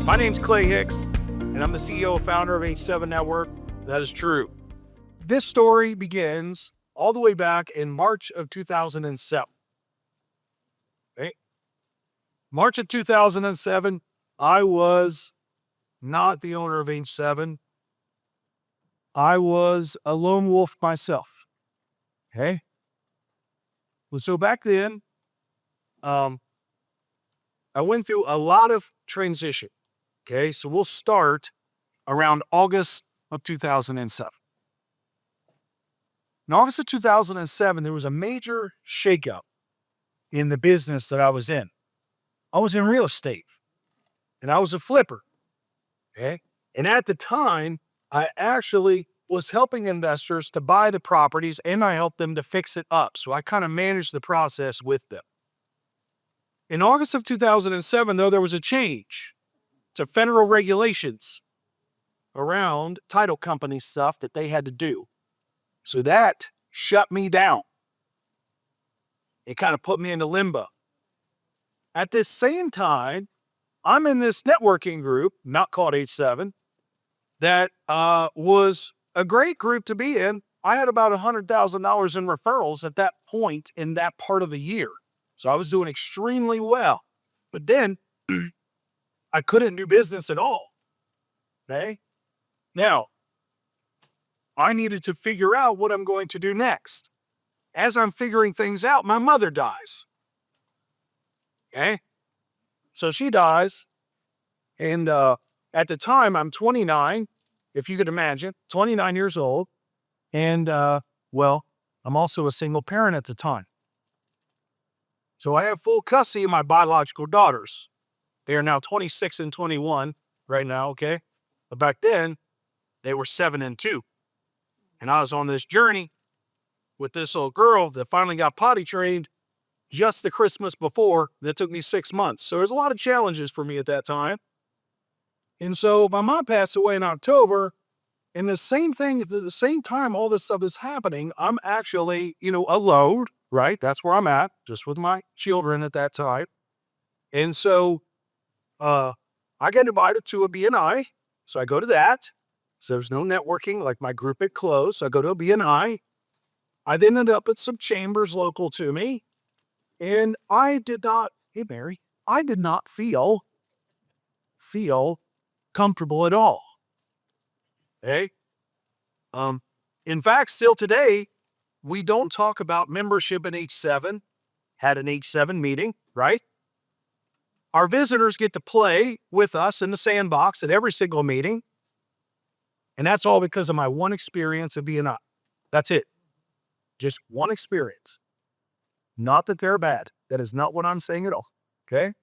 My name's Clay Hicks, and I'm the CEO and founder of H7 Network. That is true. This story begins all the way back in March of 2007. Okay? March of 2007, I was not the owner of H7. I was a lone wolf myself. Okay? Well, so back then, I went through a lot of transition. Okay, so we'll start around August of 2007. In August of 2007, there was a major shakeup in the business that I was in. I was in real estate, and I was a flipper. Okay, and at the time, I actually was helping investors to buy the properties, and I helped them to fix it up. So I kind of managed the process with them. In August of 2007, though, there was a change to federal regulations around title company stuff that they had to do. So that shut me down. It kind of put me into limbo. At this same time, I'm in this networking group, not called H7, that was a great group to be in. I had about $100,000 in referrals at that point in that part of the year. So I was doing extremely well. But then I couldn't do business at all. Okay? Now, I needed to figure out what I'm going to do next. As I'm figuring things out, my mother dies. Okay? So she dies, and at the time, I'm 29, if you could imagine, 29 years old, and, well, I'm also a single parent at the time. So I have full custody of my biological daughters. They are now 26 and 21 right now, okay? But back then, they were 7 and 2. And I was on this journey with this little girl that finally got potty trained just the Christmas before. That took me 6 months. So there's a lot of challenges for me at that time. And so my mom passed away in October. And the same thing, at the same time all this stuff is happening, I'm actually, alone, right? That's where I'm at, just with my children at that time. And so I get invited to a BNI. So I go to that. So there's no networking, like my group had closed. So I go to a BNI. I then ended up at some chambers local to me. And I did not, hey, Mary, I did not feel comfortable at all. Okay? In fact, still today, we don't talk about membership in H7. Had an H7 meeting, right? Our visitors get to play with us in the sandbox at every single meeting. And that's all because of my one experience of BNI. That's it. Just one experience. Not that they're bad. That is not what I'm saying at all. Okay?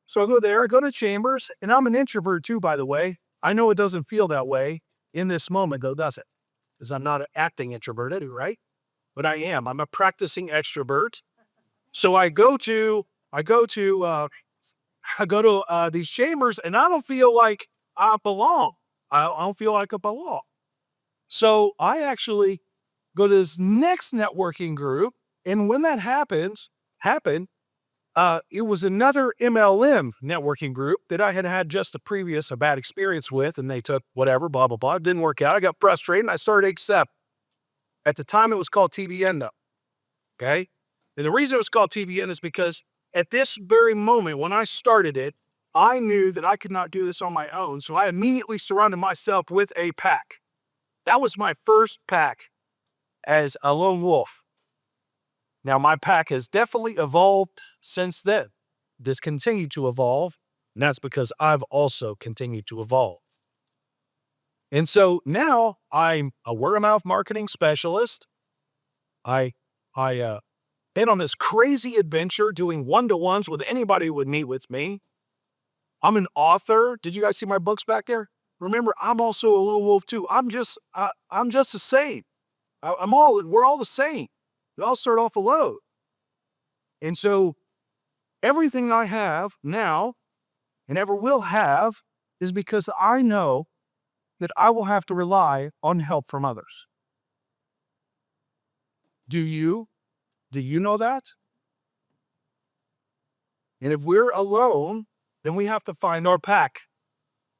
So I go there, I go to chambers, and I'm an introvert too, by the way. I know it doesn't feel that way in this moment, though, does it? Because I'm not an acting introverted, right? But I am. I'm a practicing extrovert. So I go to these chambers, and I don't feel like I belong. I don't feel like I belong. So I actually go to this next networking group, and when that happened, it was another MLM networking group that I had just a bad experience with, and they took whatever, blah, blah, blah. It didn't work out. I got frustrated, and I started Accept. At the time, it was called TBN, though. Okay? And the reason it was called TBN is because at this very moment, when I started it, I knew that I could not do this on my own, so I immediately surrounded myself with a pack. That was my first pack as a lone wolf. Now, my pack has definitely evolved since then. This continued to evolve, and that's because I've also continued to evolve. And so now I'm a word-of-mouth marketing specialist. I been on this crazy adventure doing one-to-ones with anybody who would meet with me. I'm an author. Did you guys see my books back there? Remember, I'm also a little wolf too. I'm just the same. We're all the same. We all start off alone. And so everything I have now and ever will have is because I know that I will have to rely on help from others. Do you? Do you know that? And if we're alone, then we have to find our pack.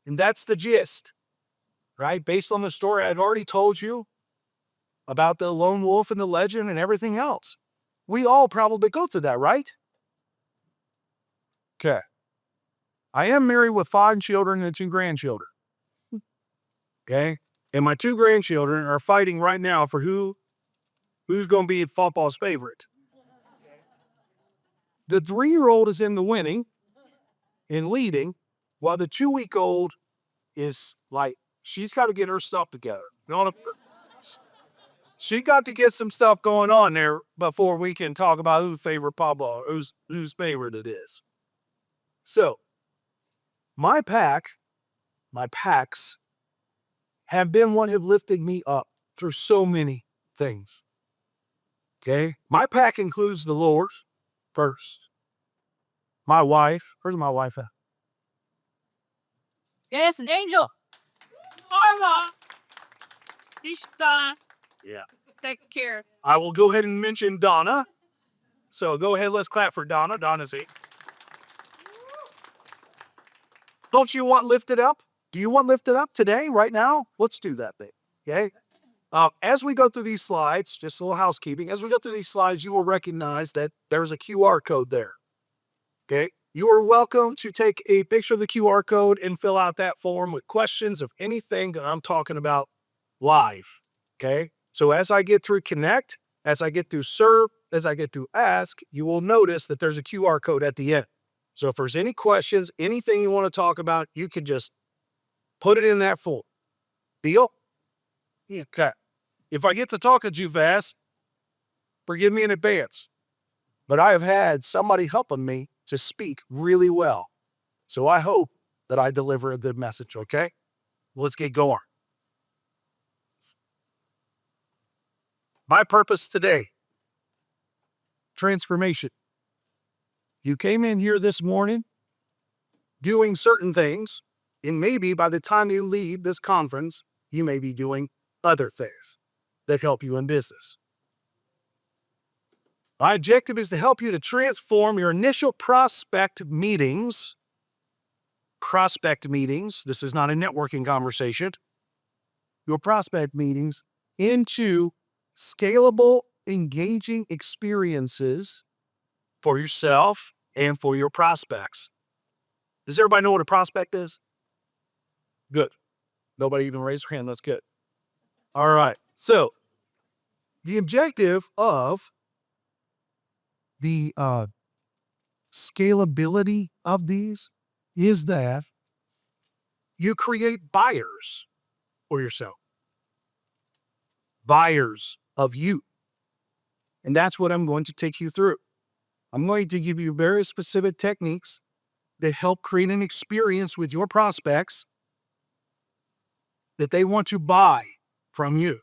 And that's the gist, right? Based on the story I'd already told you about the lone wolf and the legend and everything else. We all probably go through that, right? Okay. I am married with 5 children and 2 grandchildren. Okay. And my 2 grandchildren are fighting right now for who's going to be football's favorite. The 3-year-old is in the winning and leading, while the 2-week-old is like, she's got to get her stuff together. She got to get some stuff going on there before we can talk about whose favorite football, whose favorite it is. So, my packs have been what have lifted me up through so many things. Okay? My pack includes the Lord first. My wife, where's my wife at? Yes, an angel. Mama. He's Donna. Yeah. Take care. I will go ahead and mention Donna. So go ahead, let's clap for Donna. Donna's here. Don't you want lifted up? Do you want lifted up today, right now? Let's do that thing, okay? As we go through these slides, just a little housekeeping, as we go through these slides, you will recognize that there's a QR code there, okay? You are welcome to take a picture of the QR code and fill out that form with questions of anything that I'm talking about live, okay? So as I get through connect, as I get through serve, as I get through ask, you will notice that there's a QR code at the end. So if there's any questions, anything you want to talk about, you can just put it in that form. Deal? Okay. If I get to talking too fast, forgive me in advance. But I have had somebody helping me to speak really well. So I hope that I deliver a good message, okay? Let's get going. My purpose today, transformation. You came in here this morning doing certain things, and maybe by the time you leave this conference, you may be doing other things that help you in business. My objective is to help you to transform your initial prospect meetings. This is not a networking conversation. Your prospect meetings into scalable, engaging experiences for yourself and for your prospects. Does everybody know what a prospect is? Good. Nobody even raised their hand. That's good. All right. So, the objective of the scalability of these is that you create buyers for yourself, buyers of you. And that's what I'm going to take you through. I'm going to give you very specific techniques that help create an experience with your prospects that they want to buy from you.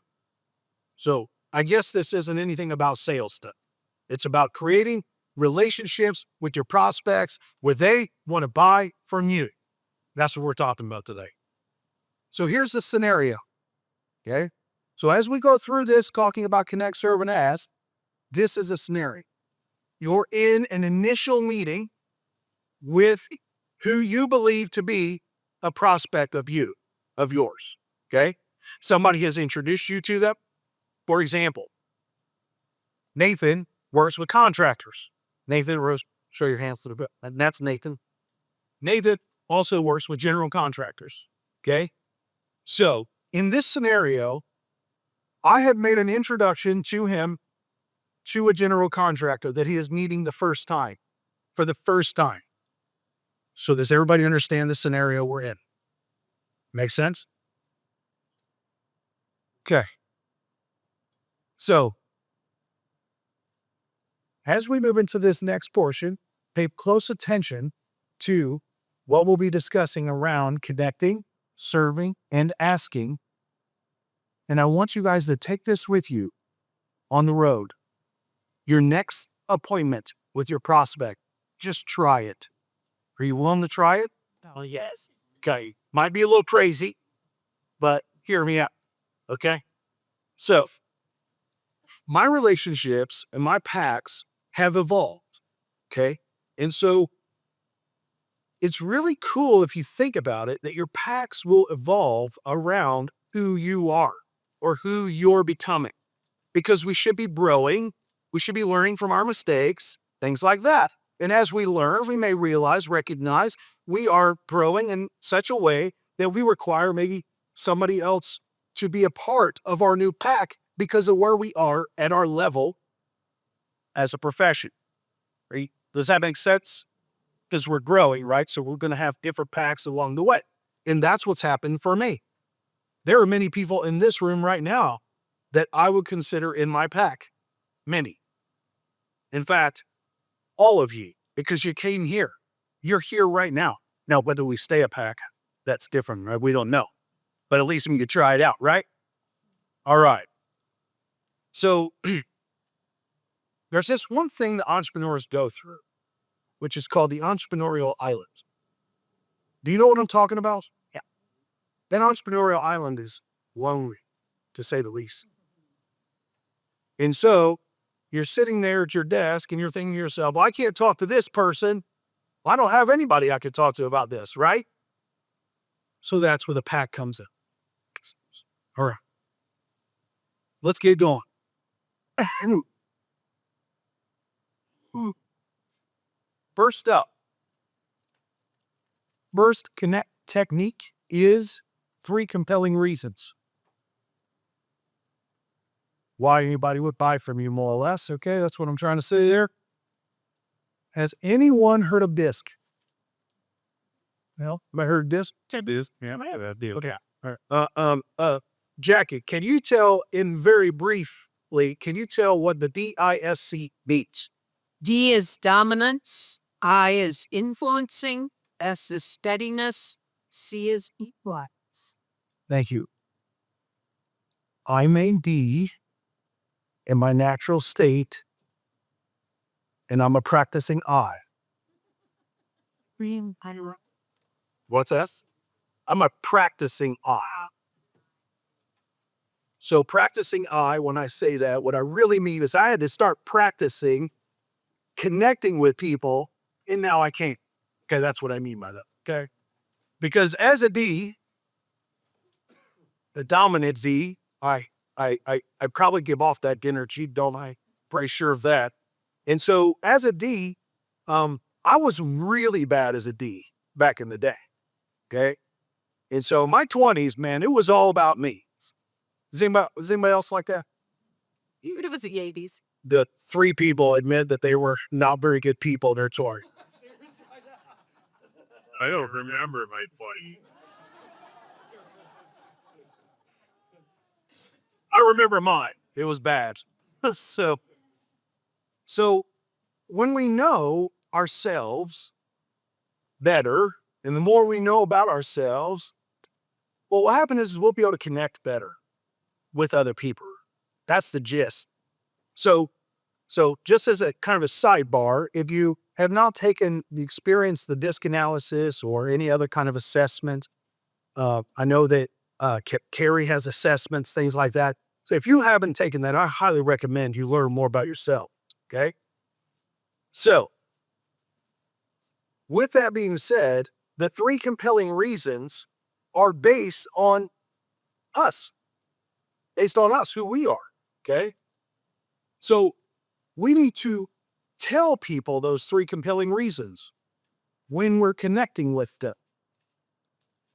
So I guess this isn't anything about sales stuff. It's about creating relationships with your prospects where they want to buy from you. That's what we're talking about today. So here's the scenario, okay? So as we go through this, talking about connect, serve, and ask, this is a scenario. You're in an initial meeting with who you believe to be a prospect of yours, okay? Somebody has introduced you to them. For example, Nathan works with contractors. Show your hands to the back. And that's Nathan. Nathan also works with general contractors, okay? So in this scenario, I have made an introduction to him to a general contractor that he is meeting for the first time. So does everybody understand the scenario we're in? Make sense? Okay. So as we move into this next portion, pay close attention to what we'll be discussing around connecting, serving, and asking. And I want you guys to take this with you on the road. Your next appointment with your prospect, just try it. Are you willing to try it? Oh, yes. Okay. Might be a little crazy, but hear me out. Okay. So my relationships and my packs have evolved. Okay. And so it's really cool if you think about it that your packs will evolve around who you are or who you're becoming. Because we should be growing, we should be learning from our mistakes, things like that. And as we learn, we may recognize we are growing in such a way that we require maybe somebody else to be a part of our new pack because of where we are at our level as a profession. Right? Does that make sense? Because we're growing, right? So we're going to have different packs along the way. And that's what's happened for me. There are many people in this room right now that I would consider in my pack. Many. In fact, all of you, because you came here. You're here right now. Now, whether we stay a pack, that's different, right? We don't know. But at least we can try it out, right? All right. So there's this one thing that entrepreneurs go through, which is called the entrepreneurial island. Do you know what I'm talking about? Yeah. That entrepreneurial island is lonely, to say the least. And so you're sitting there at your desk and you're thinking to yourself, well, I can't talk to this person. Well, I don't have anybody I could talk to about this, right? So that's where the pack comes in. All right. Let's get going. First up, first connect technique is 3 compelling reasons why anybody would buy from you, more or less. Okay, that's what I'm trying to say there. Has anyone heard of DISC? Well, have I heard DISC? DISC. Yeah, I have that deal. Okay. All right. Jackie, can you tell in very briefly, can you tell what the DISC means? D is dominance. I is influencing. S is steadiness. C is influence. Thank you. I'm a D in my natural state, and I'm a practicing I. What's S? I'm a practicing I. So practicing I, when I say that, what I really mean is I had to start practicing connecting with people, and now I can't. Okay, that's what I mean by that. Okay. Because as a D, the dominant V, I probably give off that energy, don't I? Pretty sure of that. And so as a D, I was really bad as a D back in the day. Okay. And so my 20s, man, it was all about me. Is anybody else like that? Even if it's the 80s. The 3 people admit that they were not very good people in their 20s. I don't remember my 20s. I remember mine. It was bad. So when we know ourselves better, and the more we know about ourselves, well, what happens is we'll be able to connect better with other people. That's the gist. So just as a kind of a sidebar, if you have not taken the experience, the DISC analysis or any other kind of assessment, I know that Carrie has assessments, things like that. So if you haven't taken that, I highly recommend you learn more about yourself. Okay. So with that being said, the 3 compelling reasons are based on us, who we are. Okay. So we need to tell people those 3 compelling reasons when we're connecting with them.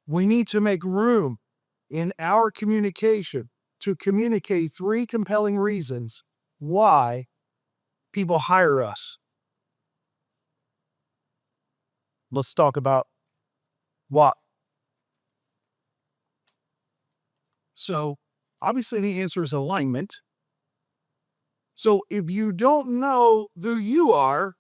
We need to make room in our communication to communicate 3 compelling reasons why people hire us. Let's talk about what. So obviously the answer is alignment. So if you don't know who you are,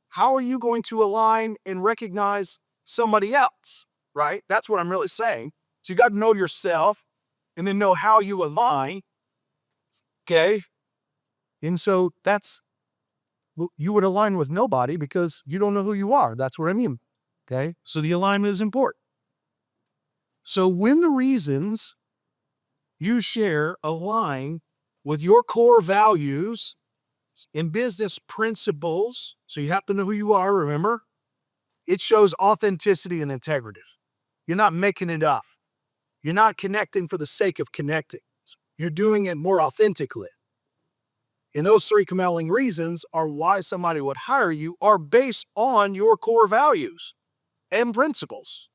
how are you going to align and recognize somebody else, right? That's what I'm really saying. So you got to know yourself and then know how you align, okay? And so you would align with nobody because you don't know who you are. That's what I mean, okay? So the alignment is important. So when the reasons you share align with your core values and business principles, so you have to know who you are, remember? It shows authenticity and integrity. You're not making it up. You're not connecting for the sake of connecting. You're doing it more authentically. And those three compelling reasons are why somebody would hire you are based on your core values and principles.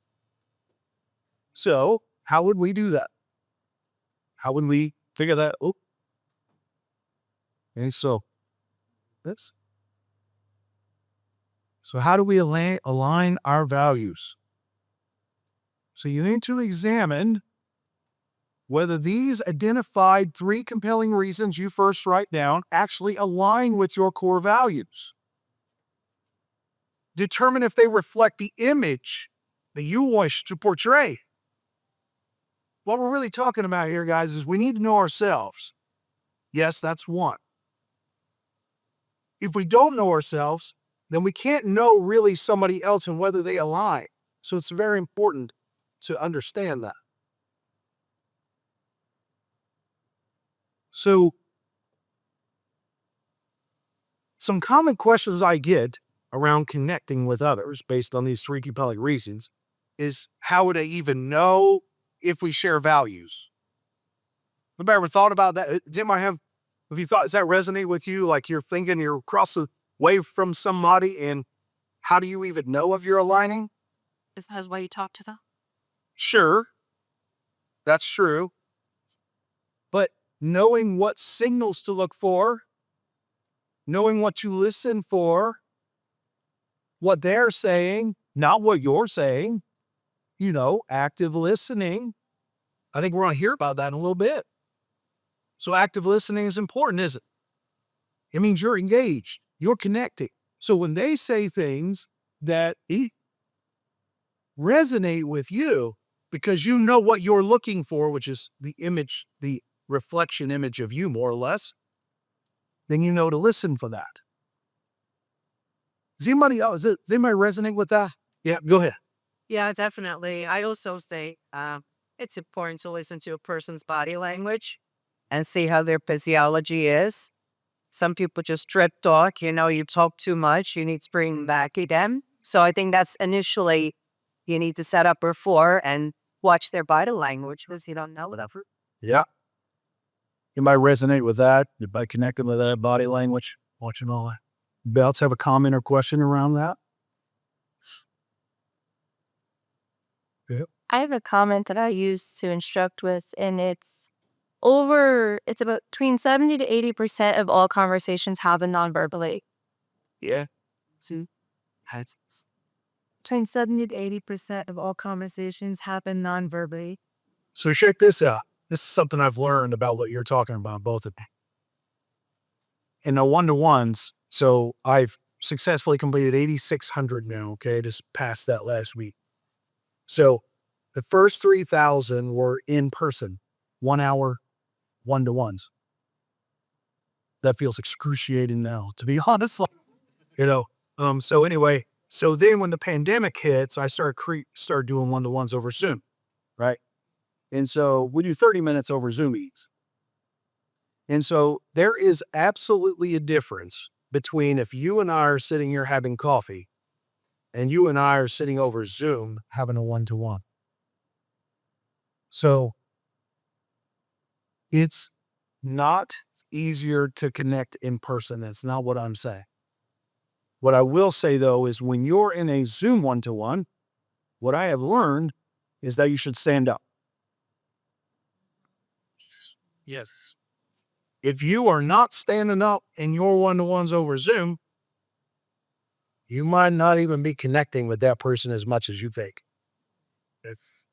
So, how would we do that? How would we figure that? Oh, okay, so this. So, how do we align our values? So, you need to examine whether these identified three compelling reasons you first write down actually align with your core values. Determine if they reflect the image that you wish to portray. What we're really talking about here, guys, is we need to know ourselves. Yes, that's one. If we don't know ourselves, then we can't know really somebody else and whether they align. So it's very important to understand that. So, some common questions I get around connecting with others based on these three compelling reasons is how would I even know if we share values? Have you ever thought about that? Have you thought, does that resonate with you? Like you're thinking you're across the way from somebody and how do you even know if you're aligning? Is that why you talk to them? Sure, that's true. But knowing what signals to look for, knowing what to listen for, what they're saying, not what you're saying, active listening. I think we're going to hear about that in a little bit. So active listening is important, isn't it? It means you're engaged, you're connecting. So when they say things that resonate with you because you know what you're looking for, which is the image, the reflection image of you, more or less, then you know to listen for that. Does anybody resonate with that? Yeah, go ahead. Yeah, definitely. I also say it's important to listen to a person's body language and see how their physiology is. Some people just drip talk, you talk too much, you need to bring back again. So I think that's initially you need to set up rapport and watch their body language because you don't know whatever. Yeah. You might resonate with that by connecting with that body language, watching all that. Belts have a comment or question around that? Yeah. I have a comment that I use to instruct with, and it's about between 70 to 80% of all conversations happen non-verbally. Yeah. Between 70 to 80% of all conversations happen non-verbally. So check this out. This is something I've learned about what you're talking about, both of you. In the one-to-ones, so I've successfully completed 8,600 now, okay? Just passed that last week. So the first 3,000 were in person, 1 hour, one-to-ones. That feels excruciating now, to be honest. So anyway, so then when the pandemic hits, I started doing one-to-ones over Zoom, right? And so we do 30 minutes over Zoom meetings. And so there is absolutely a difference between if you and I are sitting here having coffee and you and I are sitting over Zoom having a one-to-one. So it's not easier to connect in person. That's not what I'm saying. What I will say, though, is when you're in a Zoom one-to-one, what I have learned is that you should stand up. Yes. If you are not standing up in your one-to-ones over Zoom, you might not even be connecting with that person as much as you think. It's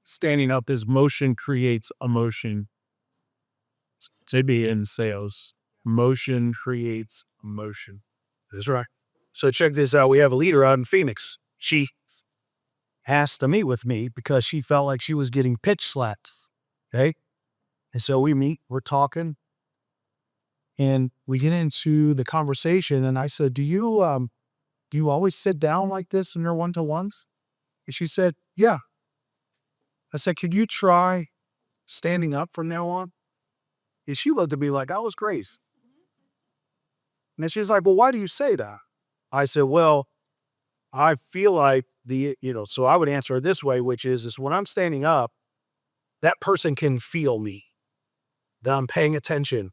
standing up is motion creates emotion. To be in sales, motion creates emotion. That's right. So check this out. We have a leader out in Phoenix. She asked to meet with me because she felt like she was getting pitch slapped. Okay. And so we meet, we're talking, and we get into the conversation. And I said, do you always sit down like this in your one-to-ones? And she said, yeah. I said, could you try standing up from now on? And she looked at me like I was crazy. And then she's like, well, why do you say that? I said, well, I feel like so I would answer it this way, which is when I'm standing up, that person can feel me, that I'm paying attention,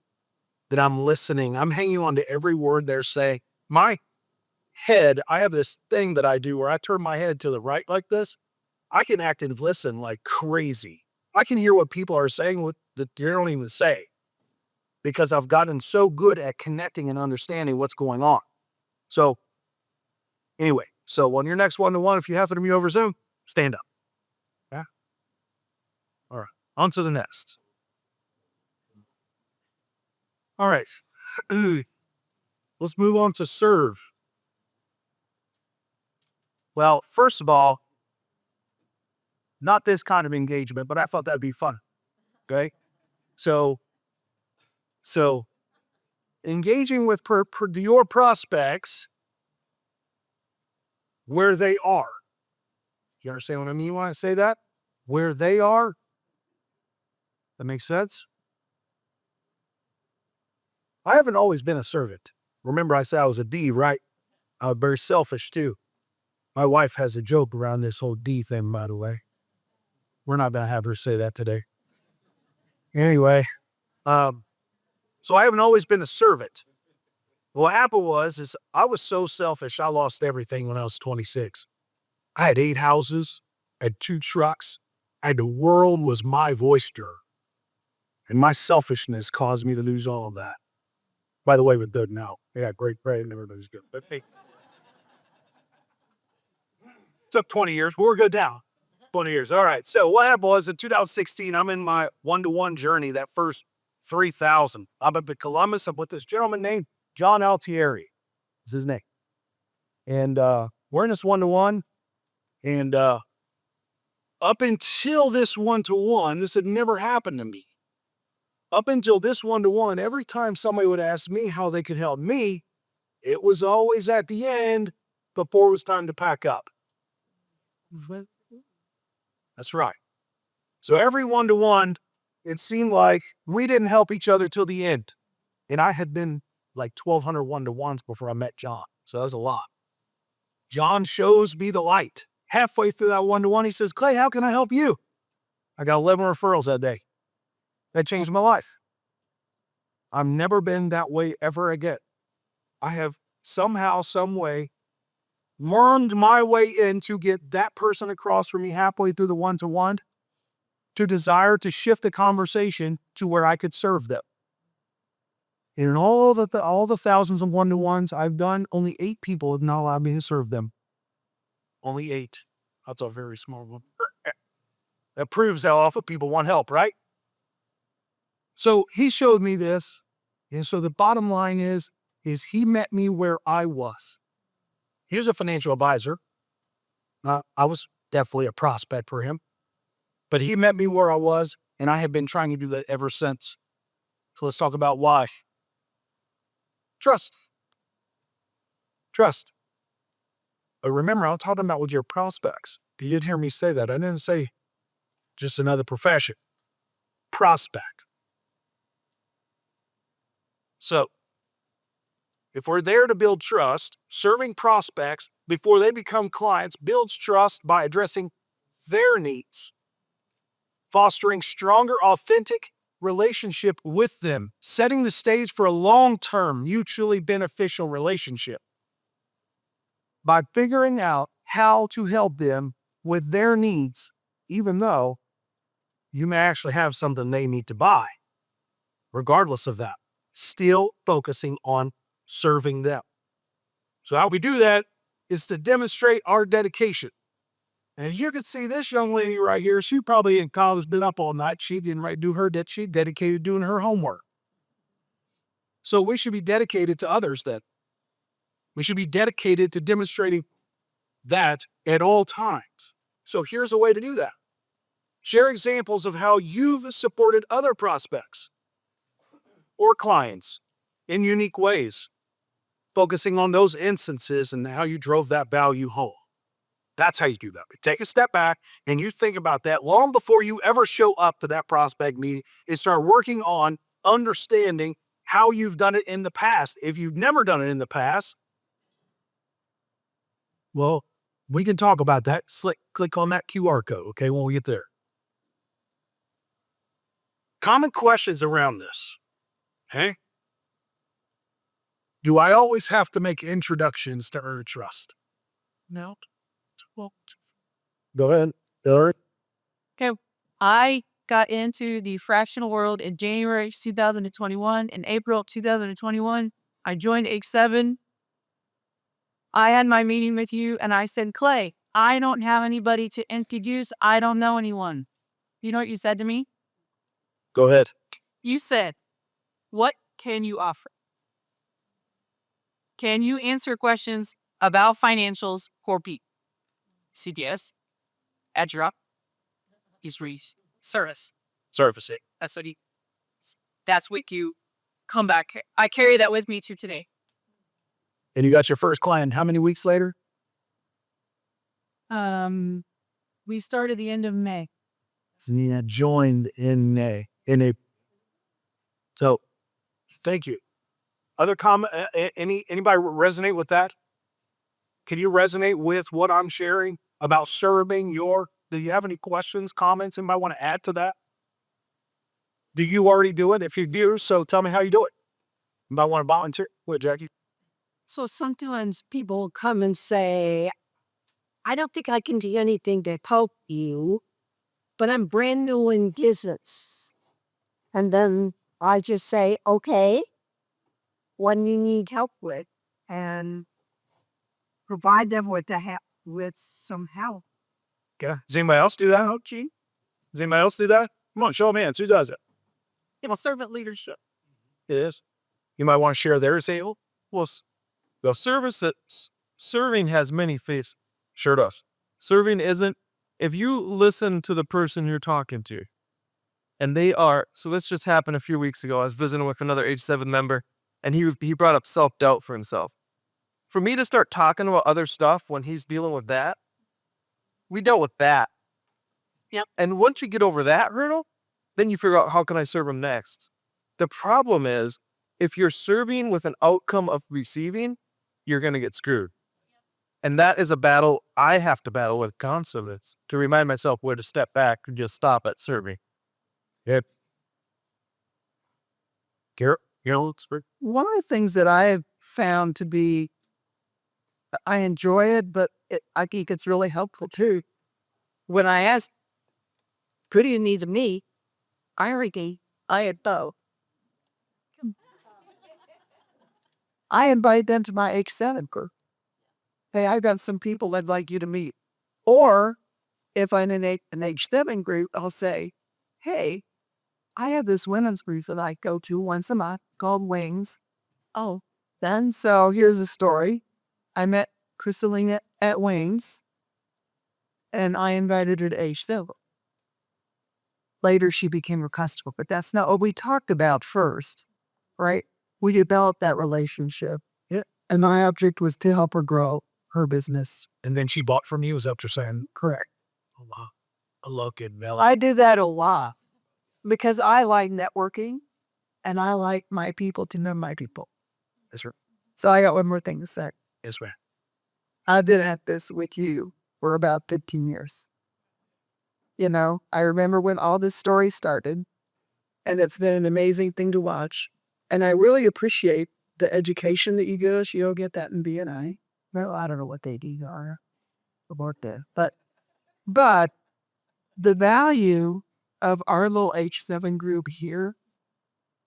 that I'm listening. I'm hanging on to every word they're saying. My head, I have this thing that I do where I turn my head to the right like this. I can act and listen like crazy. I can hear what people are saying that they don't even say because I've gotten so good at connecting and understanding what's going on. So anyway, so on your next one-to-one, if you happen to be over Zoom, stand up. Yeah. All right. On to the next. All right. Let's move on to serve. Well, first of all, not this kind of engagement, but I thought that'd be fun. Okay. So engaging with your prospects where they are. You understand what I mean when I say that? Where they are. That makes sense? I haven't always been a servant. Remember I said I was a D, right? I was very selfish too. My wife has a joke around this whole D thing, by the way. We're not going to have her say that today. Anyway, so I haven't always been a servant. What happened is I was so selfish, I lost everything when I was 26. I had 8 houses, I had 2 trucks, and the world was my oyster. And my selfishness caused me to lose all of that. By the way, we're good now. Yeah, great brain, everybody's good. But hey, took 20 years, but we're good now. 20 years. All right. So what happened was in 2016, I'm in my one-to-one journey, that first 3,000. I'm up in Columbus. I'm with this gentleman named John Altieri is his name. And we're in this one-to-one. And up until this one-to-one, this had never happened to me. Up until this one-to-one, every time somebody would ask me how they could help me, it was always at the end before it was time to pack up. That's right. So every one-to-one, it seemed like we didn't help each other till the end. And I had been like 1,200 one-to-ones before I met John. So that was a lot. John shows me the light. Halfway through that one-to-one, he says, Clay, how can I help you? I got 11 referrals that day. That changed my life. I've never been that way ever again. I have somehow, some way, learned my way in to get that person across from me halfway through the one-to-one to desire to shift the conversation to where I could serve them. In all the thousands of one-to-ones I've done, only 8 people have not allowed me to serve them. Only 8. That's a very small one. That proves how often people want help, right? So he showed me this. And so the bottom line is he met me where I was. He was a financial advisor. I was definitely a prospect for him. But he met me where I was, and I have been trying to do that ever since. So let's talk about why. Trust. Trust. But remember, I'm talking about with your prospects. You didn't hear me say that. I didn't say just another profession. Prospect. So, if we're there to build trust, serving prospects before they become clients builds trust by addressing their needs, fostering stronger, authentic relationship with them, setting the stage for a long-term, mutually beneficial relationship. By figuring out how to help them with their needs, even though you may actually have something they need to buy. Regardless of that, still focusing on serving them. So how we do that is to demonstrate our dedication. And you can see this young lady right here, she probably in college been up all night. She didn't do her debt. She dedicated doing her homework. So we should be dedicated to others then. We should be dedicated to demonstrating that at all times. So here's a way to do that. Share examples of how you've supported other prospects or clients in unique ways, focusing on those instances and how you drove that value home. That's how you do that. Take a step back and you think about that long before you ever show up to that prospect meeting and start working on understanding how you've done it in the past. If you've never done it in the past, Well, we can talk about that. Click on that QR code, okay, when we get there. Common questions around this, okay? Do I always have to make introductions to earn trust? No. Well, go ahead, Eric. Okay. I got into the fractional world in January 2021. In April 2021, I joined H7. I had my meeting with you and I said, Clay, I don't have anybody to introduce. I don't know anyone. You know what you said to me? Go ahead. You said, what can you offer? Can you answer questions about financials for people? CDS, AdDrop, Eastreach, Service. Surfacing. That's what you come back. I carry that with me to today. And you got your first client how many weeks later? We started the end of May. So you had joined in a. So, thank you. Other comment? Anybody resonate with that? Can you resonate with what I'm sharing about serving your? Do you have any questions, comments? Anybody want to add to that? Do you already do it? If you do, so tell me how you do it. Anybody want to volunteer? What, Jackie? So sometimes people come and say, I don't think I can do anything to help you, but I'm brand new in business. And then I just say, okay, what do you need help with? And provide them with some help. Okay. Does anybody else do that, Gene? Does anybody else do that? Come on, show them hands. Who does it? Servant leadership. It is. You might want to share their example. Well, the serving has many faces. Sure does. Serving isn't, if you listen to the person you're talking to, and they are, so this just happened a few weeks ago. I was visiting with another H7 member, and he brought up self-doubt for himself. For me to start talking about other stuff when he's dealing with that, we dealt with that. Yep. And once you get over that hurdle, then you figure out how can I serve him next. The problem is, if you're serving with an outcome of receiving, you're going to get screwed. And that is a battle I have to battle with constantly to remind myself where to step back and just stop at serving. Yep. Carol, One of the things that I have found to be, I enjoy it, but I think it's really helpful too. When I asked, who do you need to meet? I had both. I invite them to my H7 group. Hey, I've got some people I'd like you to meet. Or if I'm in an H7 group, I'll say, hey, I have this women's group that I go to once a month called Wings. Oh, then so here's the story. I met Crystalina at Wings and I invited her to H7. Later, she became a customer, but that's not what we talked about first, right? We developed that relationship. Yeah. And my object was to help her grow her business. And then she bought from you, is that what you're saying? Correct. I look at Bella. I do that a lot because I like networking and I like my people to know my people. That's right. So I got one more thing to say. Yes, ma'am. I've been at this with you for about 15 years. You know, I remember when all this story started, and it's been an amazing thing to watch. And I really appreciate the education that you give us. You don't get that in BNI. Well, I don't know what they do are about that. But the value of our little H7 group here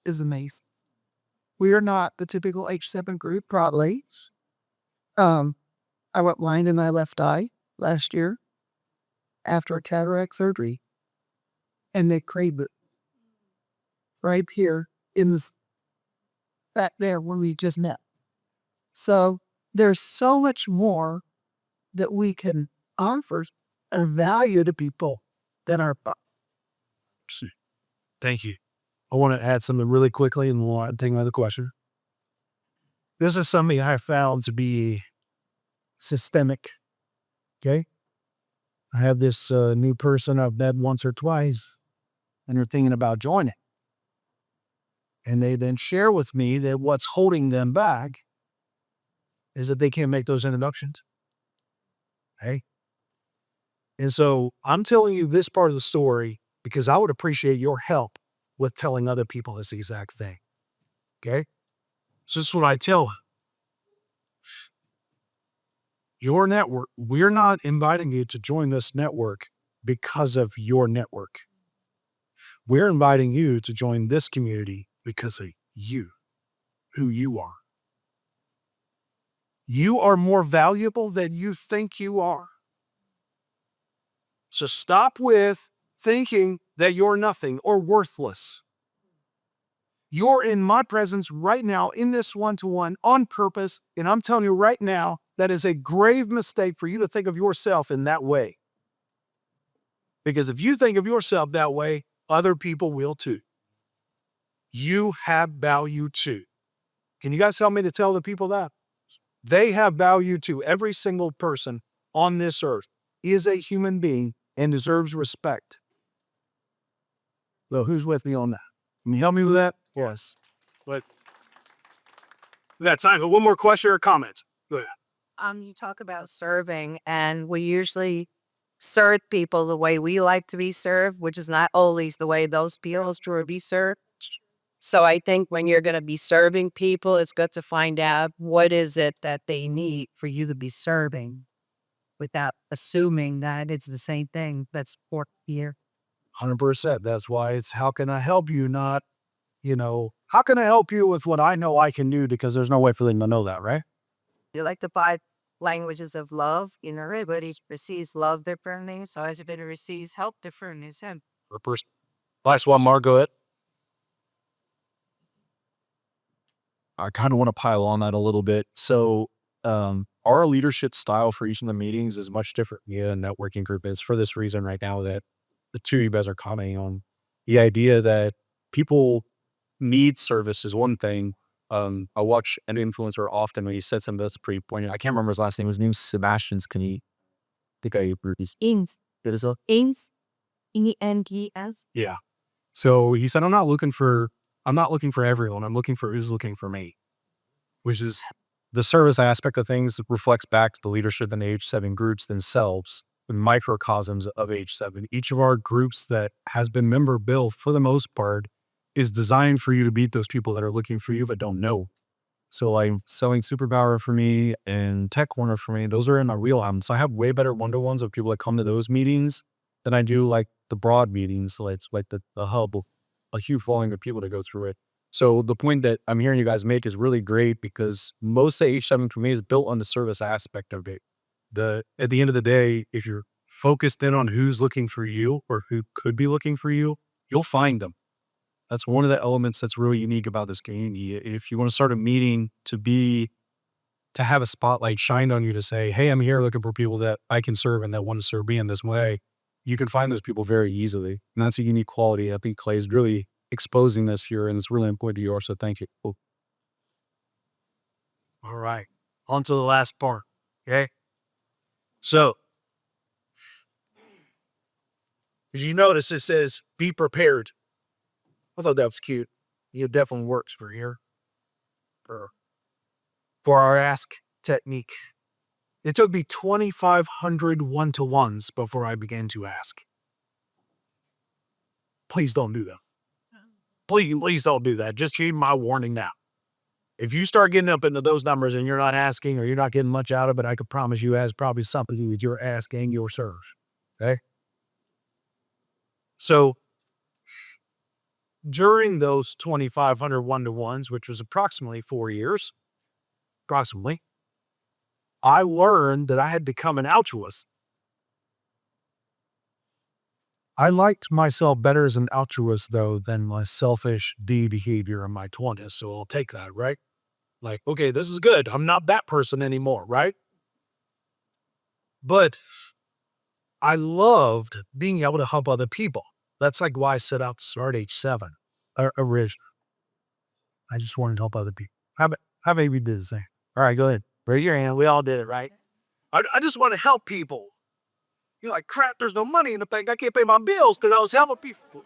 is amazing. We are not the typical H7 group, probably. I went blind in my left eye last year after a cataract surgery. And they crave it right here in this back there where we just met. So there's so much more that we can offer and value to people than our. Thank you. I want to add something really quickly and we'll take another question. This is something I found to be systemic. Okay. I have this new person I've met once or twice and they're thinking about joining. And they then share with me that what's holding them back is that they can't make those introductions. Okay. And so I'm telling you this part of the story because I would appreciate your help with telling other people this exact thing. Okay. So this is what I tell them. Your network, we're not inviting you to join this network because of your network. We're inviting you to join this community because of you, who you are. You are more valuable than you think you are. So stop with thinking that you're nothing or worthless. You're in my presence right now in this one-to-one on purpose. And I'm telling you right now, that is a grave mistake for you to think of yourself in that way. Because if you think of yourself that way, other people will too. You have value too. Can you guys help me to tell the people that? They have value too. Every single person on this earth is a human being and deserves respect. So who's with me on that? Can you help me with that? Yes. But that's time for one more question or comment. Go ahead. You talk about serving, and we usually serve people the way we like to be served, which is not always the way those people to be served. So I think when you're going to be serving people, it's good to find out what is it that they need for you to be serving without assuming that it's the same thing that's for here. 100%. That's why it's how can I help you, not, how can I help you with what I know I can do because there's no way for them to know that, right? You like the 5 languages of love. Everybody receives love differently. So everybody receives help differently. So Per person. Last one, Mark, go ahead. I kind of want to pile on that a little bit. So, our leadership style for each of the meetings is much different. Yeah, networking group is for this reason right now that the two of you guys are commenting on. The idea that people need service is one thing. I watch an influencer often when he said something that's pretty poignant. I can't remember his last name. His name's Sebastian. Can he? I think I he's Ings. good as well. Ings. Ings. Yeah. So he said, I'm not looking for everyone. I'm looking for who's looking for me, which is the service aspect of things reflects back to the leadership in the H7 groups themselves, the microcosms of H7. Each of our groups that has been member built for the most part is designed for you to beat those people that are looking for you but don't know. So like selling superpower for me and tech corner for me, those are in my wheelhouse. So I have way better one-to-ones with people that come to those meetings than I do like the broad meetings. So it's like the hub, a huge volume of people to go through it. So the point that I'm hearing you guys make is really great because most of H7 for me is built on the service aspect of it. At the end of the day, if you're focused in on who's looking for you or who could be looking for you, you'll find them. That's one of the elements that's really unique about this community. If you want to start a meeting to have a spotlight shined on you to say, hey, I'm here looking for people that I can serve and that want to serve me in this way, you can find those people very easily. And that's a unique quality. I think Clay's really exposing this here, and it's really important to yours. So thank you. Cool. All right. On to the last part. Okay. So, as you notice, it says be prepared. I thought that was cute. It definitely works for here. For our ask technique. It took me 2,500 one-to-ones before I began to ask. Please don't do that. Please don't do that. Just heed my warning now. If you start getting up into those numbers and you're not asking or you're not getting much out of it, I could promise you it has probably something to do with your ask and your serve. Okay? So, during those 2,500 one-to-ones, which was approximately 4 years, I learned that I had become an altruist. I liked myself better as an altruist, though, than my selfish D behavior in my 20s. So I'll take that, right? Like, okay, this is good. I'm not that person anymore, right? But I loved being able to help other people. That's like why I set out to start H7 originally. I just wanted to help other people. How maybe we did the same. All right, go ahead. Raise your hand. We all did it, right? I just want to help people. You're like, crap, there's no money in the bank. I can't pay my bills because I was helping people.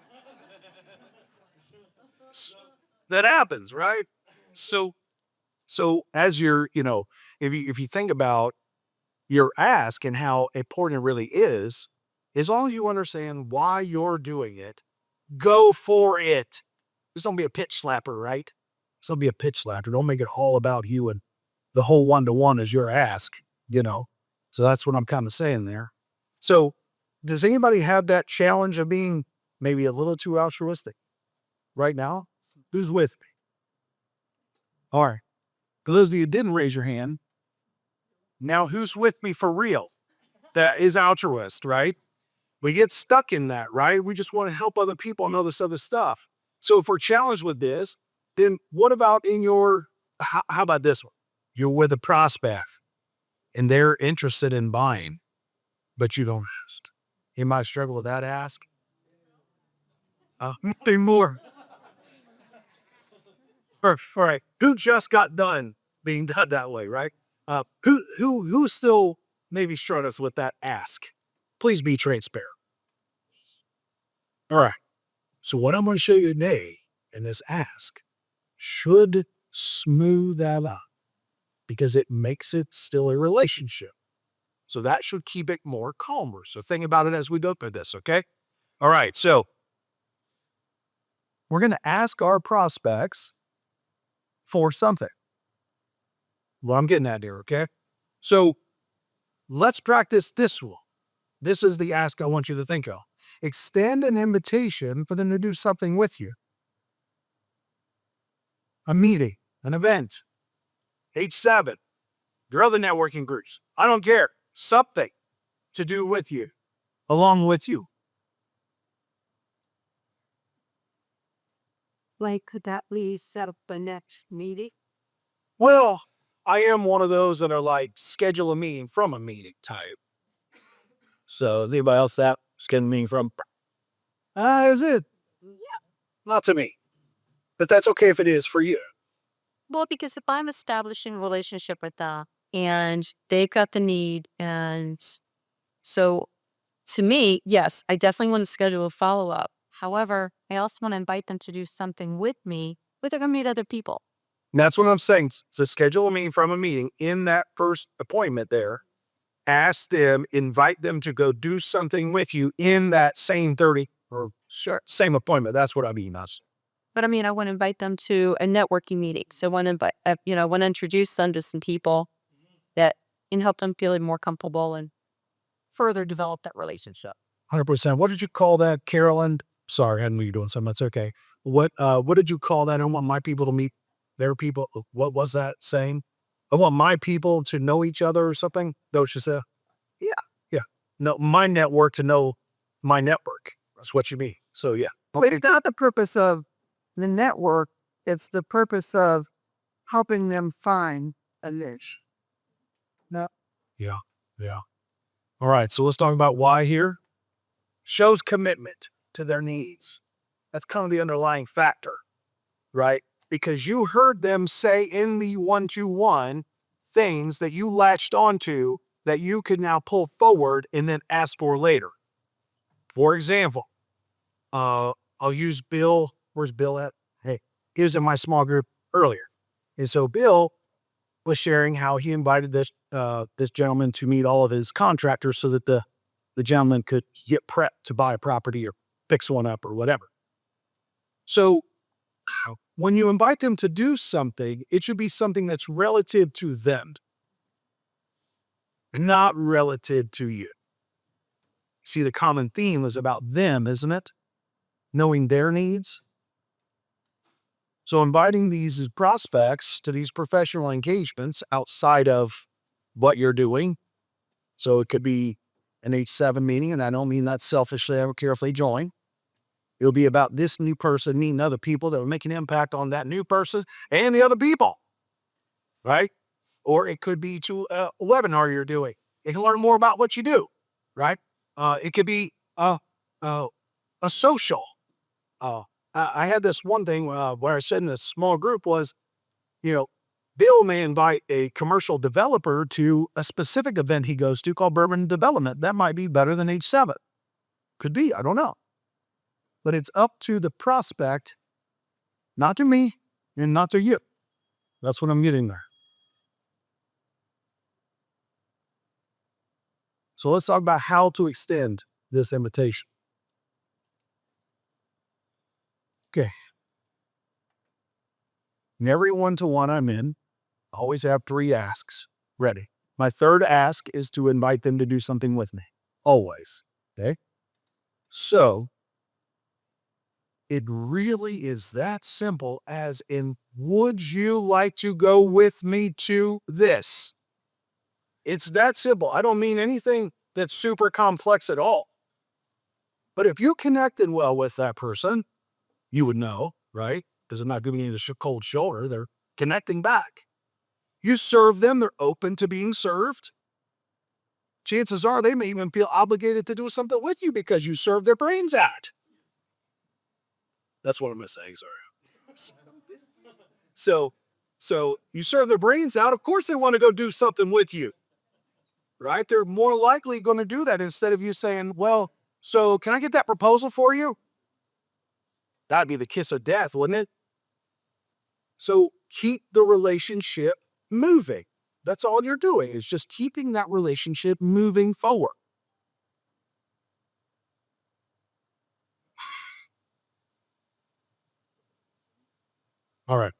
That happens, right? So as you're, if you think about, your ask and how important it really is, as long as you understand why you're doing it, go for it. Just don't be a pitch slapper, right? Just don't be a pitch slapper. Don't make it all about you and the whole one-to-one is your ask, you know? So that's what I'm kind of saying there. So does anybody have that challenge of being maybe a little too altruistic right now? Who's with me? All right. For those of you who didn't raise your hand, now who's with me for real? That is altruist, right? We get stuck in that, right? We just want to help other people and all this other stuff. So if we're challenged with this, then what about in your, how about this one? You're with a prospect and they're interested in buying, but you don't ask. You might struggle with that ask. Nothing more. All right. Who just got done being done that way, right? Who still maybe struggles with that ask? Please be transparent. All right. So what I'm going to show you today in this ask should smooth that out because it makes it still a relationship. So that should keep it more calmer. So think about it as we go through this, okay? All right. So we're going to ask our prospects for something. What I'm getting at here, okay? So let's practice this one. This is the ask I want you to think of. Extend an invitation for them to do something with you. A meeting, an event, H7, your other networking groups. I don't care. Something to do with you, along with you. Like, could that please set up a next meeting? Well, I am one of those that are like schedule a meeting from a meeting type. So is anybody else that schedule a meeting from? Is it? Yeah. Not to me. But that's okay if it is for you. Well, because if I'm establishing a relationship with them and they've got the need, and so to me, yes, I definitely want to schedule a follow up. However, I also want to invite them to do something with me, where they're going to meet other people. That's what I'm saying. So schedule a meeting from a meeting in that first appointment there. Ask them, invite them to go do something with you in that same 30 or same appointment. That's what I mean. But I mean, I want to invite them to a networking meeting. So I want to invite, want to introduce them to some people that can help them feel more comfortable and further develop that relationship. 100%. What did you call that, Carolyn? Sorry, I knew you were doing something. That's okay. What did you call that? I want my people to meet their people. What was that saying? I want my people to know each other or something. That what you said? Yeah. Yeah. No, my network to know my network. That's what you mean. So yeah. But it's not the purpose of the network. It's the purpose of helping them find a niche. No. Yeah. Yeah. All right. So let's talk about why here. Shows commitment to their needs. That's kind of the underlying factor, right? Because you heard them say in the 1-to-1 things that you latched onto that you could now pull forward and then ask for later. For example, I'll use Bill. Where's Bill at? Hey, he was in my small group earlier. And so Bill was sharing how he invited this gentleman to meet all of his contractors so that the gentleman could get prepped to buy a property or fix one up or whatever. So when you invite them to do something, it should be something that's relative to them, not relative to you. See, the common theme is about them, isn't it? Knowing their needs. So inviting these prospects to these professional engagements outside of what you're doing. So it could be an H7 meeting, and I don't mean that selfishly, I don't care if they join. It'll be about this new person meeting other people that will make an impact on that new person and the other people, right? Or it could be to a webinar you're doing. You can learn more about what you do, right? It could be a social. I had this one thing where I said in a small group was, Bill may invite a commercial developer to a specific event he goes to called Bourbon Development. That might be better than H7. Could be, I don't know. But it's up to the prospect, not to me and not to you. That's what I'm getting there. So let's talk about how to extend this invitation. Okay. In every one-to-one I'm in, I always have 3 asks ready. My third ask is to invite them to do something with me. Always. Okay. So it really is that simple as in, would you like to go with me to this? It's that simple. I don't mean anything that's super complex at all. But if you connected well with that person, you would know, right? Because they're not giving you the cold shoulder. They're connecting back. You serve them. They're open to being served. Chances are they may even feel obligated to do something with you because you served their brains out. That's what I'm going to say. Sorry. So you serve their brains out. Of course they want to go do something with you, right? They're more likely going to do that instead of you saying, well, so can I get that proposal for you? That'd be the kiss of death, wouldn't it? So keep the relationship moving. That's all you're doing is just keeping that relationship moving forward. All right.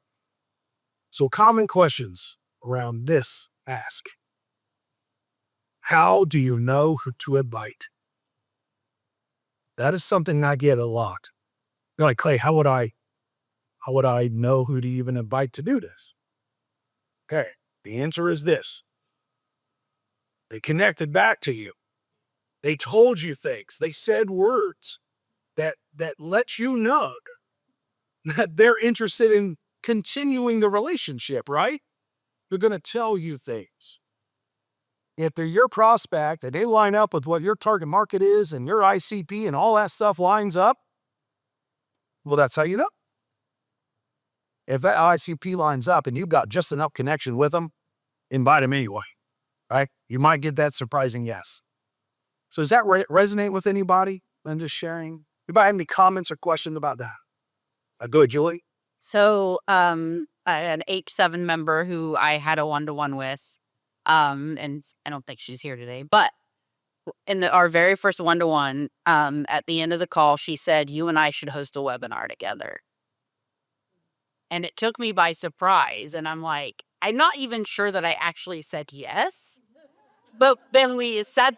So common questions around this ask. How do you know who to invite? That is something I get a lot. You're like, Clay, how would I know who to even invite to do this? Okay. The answer is this. They connected back to you. They told you things. They said words that let you know that they're interested in continuing the relationship, right? They're going to tell you things. If they're your prospect and they line up with what your target market is and your ICP and all that stuff lines up, well, that's how you know. If that ICP lines up and you've got just enough connection with them, invite them anyway, right? You might get that surprising yes. So does that resonate with anybody? I'm just sharing. Anybody have any comments or questions about that? Go ahead, Julie. So, an H7 member who I had a one-to-one with, and I don't think she's here today, but in our very first one-to-one, at the end of the call, she said, "You and I should host a webinar together." And it took me by surprise. And I'm like, I'm not even sure that I actually said yes. But then we set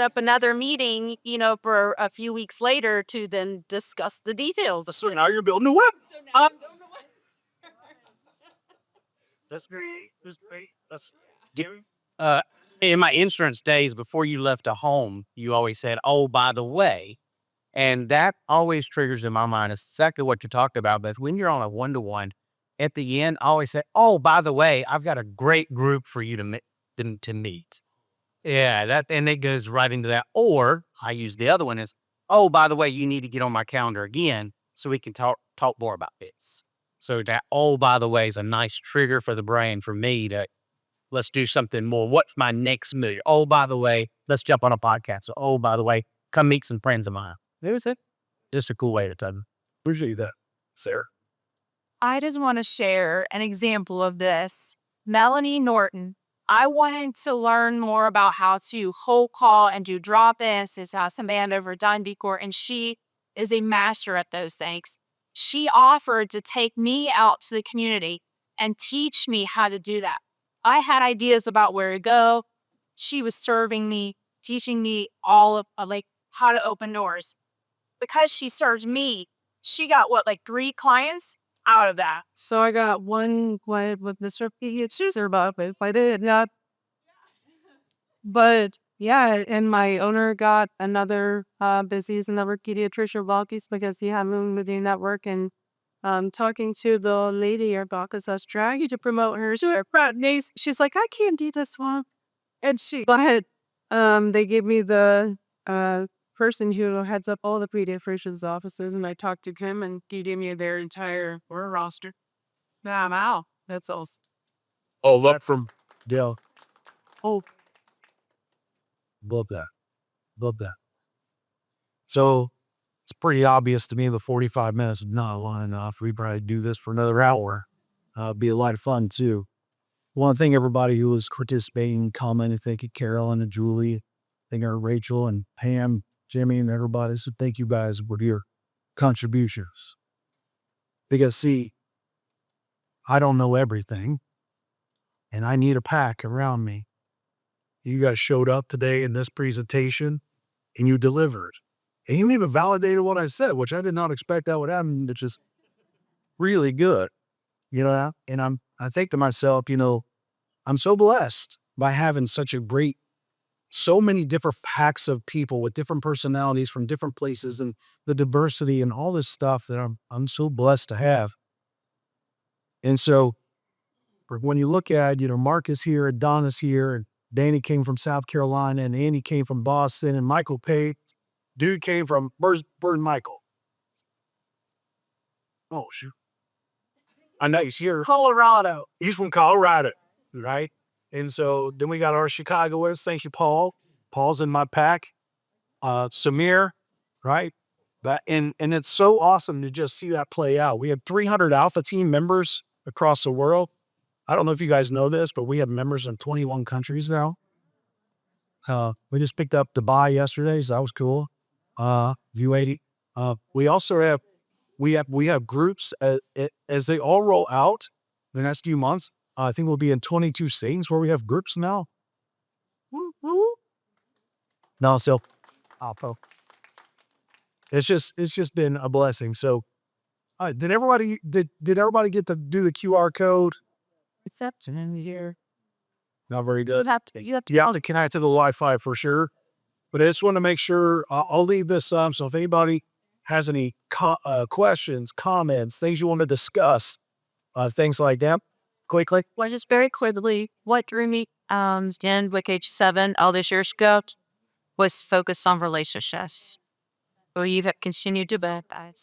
up another meeting, for a few weeks later to then discuss the details. So now you're building a web. That's great. That's great. That's Gary. In my insurance days before you left a home, you always said, "Oh, by the way," and that always triggers in my mind exactly what you're talking about. But when you're on a one-to-one, at the end, I always say, "Oh, by the way, I've got a great group for you to meet." Yeah, and it goes right into that. Or I use the other one as, "Oh, by the way, you need to get on my calendar again so we can talk more about this." So that, "Oh, by the way," is a nice trigger for the brain for me to, let's do something more. What's my next move? "Oh, by the way, let's jump on a podcast." So, "Oh, by the way, come meet some friends of mine." There's it. Just a cool way to tell them. Appreciate that, Sarah. I just want to share an example of this. Melanie Norton. I wanted to learn more about how to whole call and do drop-ins. There's some band over Dine Decor, and she is a master at those things. She offered to take me out to the community and teach me how to do that. I had ideas about where to go. She was serving me, teaching me all of how to open doors. Because she served me, she got 3 clients out of that. So I got one client with this repeat scissor about it. I did not. But yeah, and my owner got another business, another pediatrician Balkis because he had moved within network and talking to the lady about because I was trying to promote her. So she's like, I can't do this one. And but they gave me the person who heads up all the pediatricians offices, and I talked to him, and he gave me their entire roster. Wow, that's awesome. Oh, love from Dale. Oh, love that. Love that. So it's pretty obvious to me the 45 minutes is not long enough. We probably do this for another hour. Be a lot of fun too. I want to thank everybody who was participating, commenting. Thank you, Carolyn and Julie Thank her, Rachel and Pam, Jimmy, and everybody. So thank you guys for your contributions. Because see, I don't know everything, and I need a pack around me. You guys showed up today in this presentation, and you delivered. And you even validated what I said, which I did not expect that would happen. It's just really good, you know. And I think to myself, you know, I'm so blessed by having such a great, so many different packs of people with different personalities from different places, and the diversity and all this stuff that I'm so blessed to have. And so, when you look at, you know, Mark is here, and Donna's here, and Danny came from South Carolina, and Andy came from Boston, and Michael Pate, dude came from where's Michael? Oh shoot, I know he's here. Colorado. He's from Colorado, right? And so then we got our Chicagoans. Thank you, Paul. Paul's in my pack. Samir, right? And it's so awesome to just see that play out. We have 300 Alpha Team members across the world. I don't know if you guys know this, but we have members in 21 countries now. We just picked up Dubai yesterday, so that was cool. View 80. We also have we have groups as they all roll out the next few months. I think we'll be in 22 states where we have groups now. No, so it's just been a blessing. So, did everybody get to do the QR code? Exception in here. Not very good. You have to You have to connect to the Wi-Fi for sure. But I just want to make sure I'll leave this up. So if anybody has any questions, comments, things you want to discuss, things like that, quickly. Well, just very clearly, what drew me in with H7 all this years ago was focused on relationships. We've continued to build that.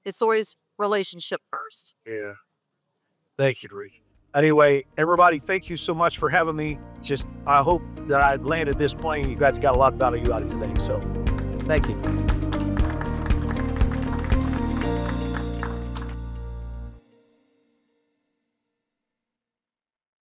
It's always relationship first. Yeah. Thank you, Drew. Anyway, everybody, thank you so much for having me. I hope that I landed this plane. You guys got a lot of value out of today. So thank you.